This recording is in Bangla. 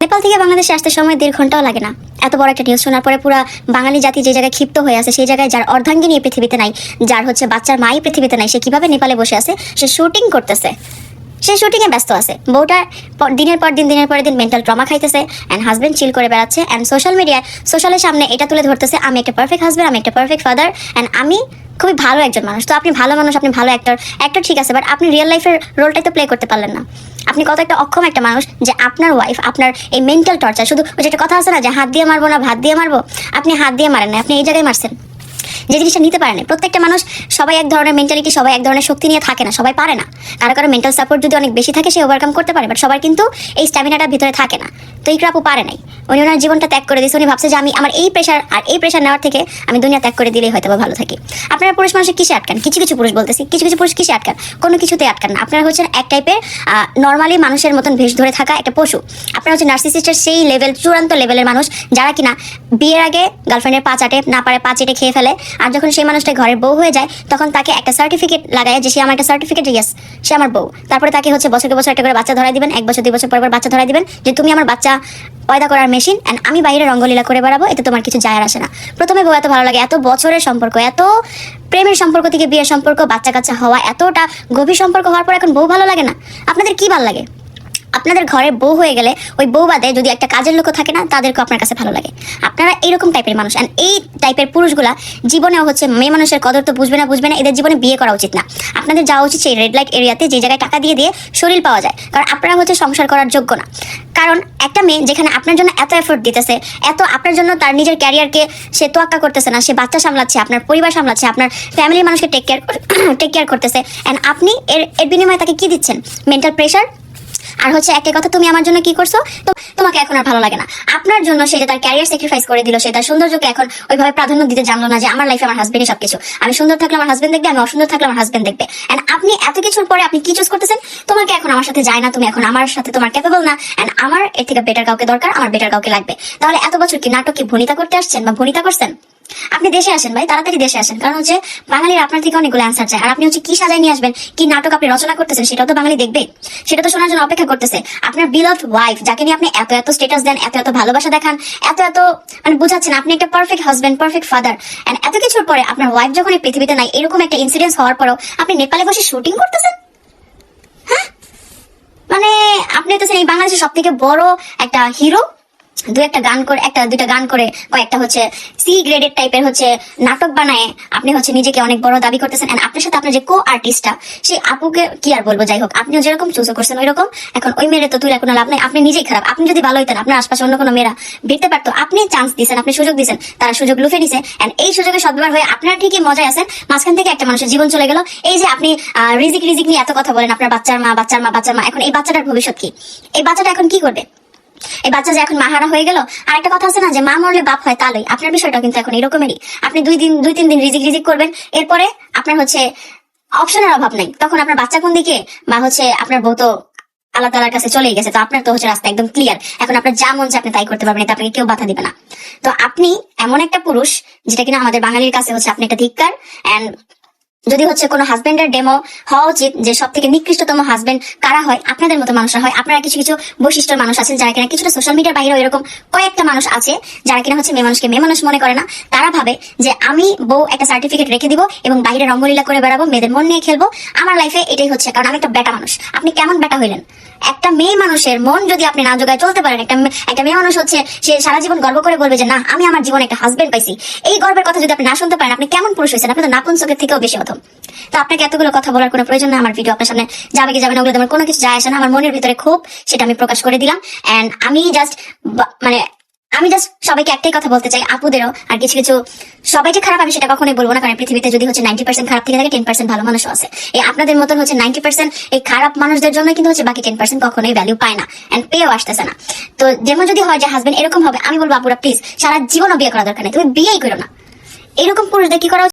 নেপাল থেকে বাংলাদেশে আসতে সময় 1.5 ঘন্টাও লাগে না। এত বড় একটা নিউজ শোনার পরে পুরো বাঙালি জাতি যে জায়গায় ক্ষিপ্ত হয়ে আছে, সেই জায়গায় যার অর্ধাঙ্গিনী এই পৃথিবীতে নাই, যার বাচ্চার মাই পৃথিবীতে নাই, সে কিভাবে নেপালে বসে আছে, সে শুটিং করতেছে, সে শুটিংয়ে ব্যস্ত আছে। বউটা দিনের পর দিন মেন্টাল ট্রমা খাইতেছে, অ্যান্ড হাজবেন্ড চিল করে বেড়াচ্ছে, অ্যান্ড সোশ্যালের সামনে এটা তুলে ধরতেছে, আমি একটা পারফেক্ট হাজবেন্ড, আমি একটা পারফেক্ট ফাদার, অ্যান্ড আমি খুবই ভালো একজন মানুষ। তো আপনি ভালো মানুষ, আপনি ভালো অ্যাক্টর ঠিক আছে, বাট আপনি রিয়েল লাইফের রোলটাই তো প্লে করতে পারলেন না। আপনি কত একটা অক্ষম একটা মানুষ যে আপনার ওয়াইফ আপনার এই মেন্টাল টর্চার, শুধু ওই যে একটা কথা আছে না যে হাত দিয়ে মারবো না ভাত দিয়ে মারবো, আপনি হাত দিয়ে মারেন না, আপনি এই জায়গায় মারছেন যে জিনিসটা নিতে পারে না। প্রত্যেকটা মানুষ সবাই এক ধরনের মেন্টালিটি, সবাই এক ধরনের শক্তি নিয়ে থাকে না, সবাই পারে না। কারো মেন্টাল সাপোর্ট যদি অনেক বেশি থাকে সে ওভারকাম করতে পারে, বাট সবার কিন্তু এই স্ট্যামিনাটা ভিতরে থাকে না। তো ইকরা আপু পারে নাই, উনি ওনার জীবনটা ত্যাগ করে দিয়েছে। উনি ভাবছে যে আমি আমার এই প্রেশার নেওয়ার থেকে আমি দুনিয়া ত্যাগ করে দিলেই হয়তো ভালো থাকি। আপনারা পুরুষ মানুষের কিসে আটকান? কিছু পুরুষ বলতেছি, কিছু পুরুষ কিসে আটকান? কোনো কিছুতে আটকান না। আপনারা হচ্ছেন এক টাইপের নর্মালি মানুষের মতন ভেষ ধরে থাকা একটা পশু। আপনারা হচ্ছে নার্সিসিস্টের সেই লেভেল, চূড়ান্ত লেভেলের মানুষ, যারা কিনা বিয়ের আগে গার্লফ্রেন্ডের পা চাটে না পারে, পা চেটে খেয়ে ফেলে, আর যখন সেই মানুষটা ঘরের বউ হয়ে যায় তখন তাকে একটা সার্টিফিকেট লাগায় যে সে আমার একটা সার্টিফিকেট, ইয়েস সে আমার বউ। তারপরে তাকে বছরকে বছর একটা করে বাচ্চা ধরাই দিবেন, 1 বছর 2 বছর পর বাচ্চা ধরাই দিবেন যে তুমি আমার বাচ্চা পয়দা করার মেশিন, অ্যান্ড আমি বাইরে রঙ্গলীলা করে বেড়াবো, এতে তোমার কিছু যায় আসে না। প্রথমে বউ এত ভালো লাগে, এত বছরের সম্পর্ক, এত প্রেমের সম্পর্ক থেকে বিয়ের সম্পর্ক, বাচ্চা কাচ্চা হওয়া, এতটা গভীর সম্পর্ক হওয়ার পর এখন বউ ভালো লাগে না। আপনাদের কি ভালো লাগে? আপনাদের ঘরে বউ হয়ে গেলে ওই বউ বাদে যদি একটা কাজের লোক থাকে না, তাদেরকে আপনার কাছে ভালো লাগে। আপনারা এইরকম টাইপের মানুষ, অ্যান্ড এই টাইপের পুরুষগুলা জীবনেও মেয়ে মানুষের কদর তো বুঝবে না, এদের জীবনে বিয়ে করা উচিত না। আপনাদের যাওয়া উচিত সেই রেড লাইট এরিয়াতে, যে জায়গায় টাকা দিয়ে শরীর পাওয়া যায়, কারণ আপনারা সংসার করার যোগ্য না। কারণ একটা মেয়ে যেখানে আপনার জন্য এত এফোর্ট দিতেছে, এত আপনার জন্য তার নিজের ক্যারিয়ারকে সে তোয়াক্কা করতেছে না, সে বাচ্চা সামলাচ্ছে, আপনার পরিবার সামলাচ্ছে, আপনার ফ্যামিলির মানুষকে টেক কেয়ার করতেছে, অ্যান্ড আপনি এর বিনিময়ে তাকে কি দিচ্ছেন? Mental pressure. আর একটা কথা, তুমি আমার জন্য কি করছো, তো তোমাকে এখন আর ভালো লাগে না। আপনার জন্য সে যে তার ক্যারিয়ার স্যাক্রিফাইস করে দিল, সে তার সৌন্দর্যকে এখন ওইভাবে প্রাধান্য দিতে জানলো না যে আমার লাইফে আমার হাজবেন্ডই সবকিছু, আমি সুন্দর থাকলে আমার হাজবেন্ড দেখবে, আমি অসুন্দর থাকলে আমার হাজবেন্ড দেখবে। এন্ড আপনি এত কিছুর পরে আপনি কি চুজ করতেছেন? তোমাকে এখন আমার সাথে যায় না, তুমি এখন আমার সাথে তোমার ক্যাপেবল না, এন্ড আমার এর থেকে বেটার কাউকে দরকার, আমার বেটার কাউকে লাগবে। তাহলে এত বছর কি নাটক কি ভনিতা করতে আসছেন বা ভনিতা করছেন? আপনি দেশে আসেন ভাই, তাড়াতাড়ি দেশে আসেন, কারণ বাঙালির আপনার থেকে অনেকগুলো অ্যান্সার চায়। আর আপনি কি সাজায় নিয়ে আসবেন, কি নাটক আপনি রচনা করতেছেন, সেটাও তো বাঙালি দেখবে, সেটা তো শোনার জন্য অপেক্ষা করতেছে। আপনার বিলভড ওয়াইফ, যাকে নিয়ে আপনি এত স্ট্যাটাস দেন, এত ভালোবাসা দেখান, এত বুঝাচ্ছেন আপনি একটা perfect husband, perfect father, and এত কিছুর পরে আপনার ওয়াইফ যখন এই পৃথিবীতে নাই, এরকম একটা ইনসিডেন্স হওয়ার পরেও আপনি নেপালে বসে শুটিং করতেছেন। হ্যাঁ, আপনি হচ্ছেন এই বাংলাদেশের সব থেকে বড় একটা হিরো। দুইটা গান করে কয়েকটা সি গ্রেডেড টাইপের নাটক বানায় আপনি নিজেকে অনেক বড় দাবি করতেছেন। এন্ড আপনার সাথে আপনার যে কো আর্টিস্টটা, সেই আপুকে কি আর বলবো, যাই হোক, আপনিও যেরকম চুজ করছেন ওই রকম। এখন ওই মেয়ের তো তুই কোনো লাভ নাই, আপনি নিজেই খারাপ। আপনি যদি ভালো হইতেন, আপনার আশপাশে অন্য কোনো মেয়েরা ভিড়তে পারতো। আপনি চান্স দিয়েছেন, আপনি সুযোগ দিয়েছেন, তারা সুযোগ লুফে নিছে, এন্ড এই সুযোগে সদ্ব্যবহার হয়ে আপনারা ঠিকই মজায় আছেন, মাঝখান থেকে একটা মানুষের জীবন চলে গেল। এই যে আপনি রিজিক নিয়ে এত কথা বলেন, আপনার বাচ্চার মা, এখন এই বাচ্চাটার ভবিষ্যৎ কি? এই বাচ্চাটা এখন কি করবে? এই বাচ্চা যে এখন মাহারা হয়ে গেল। আর একটা কথা আছে না যে মা মরলে বাপ হয় তালই, আপনার বিষয়টা কিন্তু এখন এরকমই। আপনি 2-3 দিন রিজিক করবেন, এরপরে আপনার অপশনের অভাব নাই। তখন আপনার বাচ্চা কোন দিকে, বা আপনার বউ তো আল্লাহ তাআলার কাছে চলেই গেছে, তো আপনার তো রাস্তা একদম ক্লিয়ার। এখন আপনার যা মন চায় আপনি তাই করতে পারবেন, এটা আপনাকে কেউ বাধা দিবে না। তো আপনি এমন একটা পুরুষ যেটা কিনা আমাদের বাঙালির কাছে আপনি একটা ধিক্কার। এন্ড যদি কোনো হাজবেন্ডের ডেমো হওয়া উচিত যে সব থেকে নিকৃষ্টতম হাজবেন্ড কারা হয়, আপনাদের মতো মানুষরা হয়। আপনারা কিছু বৈশিষ্ট্যের মানুষ আছেন যারা কিনা কিছুটা সোশ্যাল মিডিয়ার বাইরেও এরকম কয়েকটা মানুষ আছে যারা কিনা মেয়ে মানুষকে মেয়ে মানুষ মনে করে না। তারা ভাবে যে আমি বউ একটা সার্টিফিকেট রেখে দিব এবং বাইরে রঙ্গলীলা করে বেড়াবো, মেয়েদের মন নিয়ে খেলবো, আমার লাইফে এটাই কারণ আমি একটা বেটা মানুষ। আপনি কেমন বেটা হইলেন? একটা মেয়ে মানুষের মন যদি আপনি না জোগায় চলতে পারেন, একটা মেয়ে মানুষ সে সারা জীবন গর্ব করে বলবে যে না, আমি আমার জীবনে একটা হাজবেন্ড পাইছি। এই গর্বের কথা যদি আপনি না শুনতে পারেন, আপনি কেমন পুরুষ হয়েছেন? আপনি তো নাপুংসকের থেকেও বেশি অধম। তো আপনাকে এতগুলো কথা বলার কোনো প্রয়োজন না। আমার ভিডিও আপনার সামনে যাবে কি যাবে না, ওগুলো আমার কোনো কিছু যায় আসে না। আমার মনের ভিতরে খুব, সেটা আমি প্রকাশ করে দিলাম। এন্ড আমি জাস্ট সবাইকে একটাই কথা বলতে চাই, আপুদেরও। আর কিছু সবাই যে খারাপ আমি সেটা কখনোই বলবো না, কারণ পৃথিবীতে যদি 90% খারাপ থেকে থাকে, 10% ভালো মানুষ আছে। এই আপনাদের মতন 90% এই খারাপ মানুষদের জন্য কিন্তু বাকি 10% কখনোই ভ্যালু পায় না, এন্ড পেও আসতেছে না। তো যেমন যদি হয় যে হাজবেন্ড এরকম হবে, আমি বলবো আপুরা প্লিজ সারা জীবনও বিয়ে করা দরকার নেই, তুমি বিয়েই করো না। এরকম পুরুষদের কি করা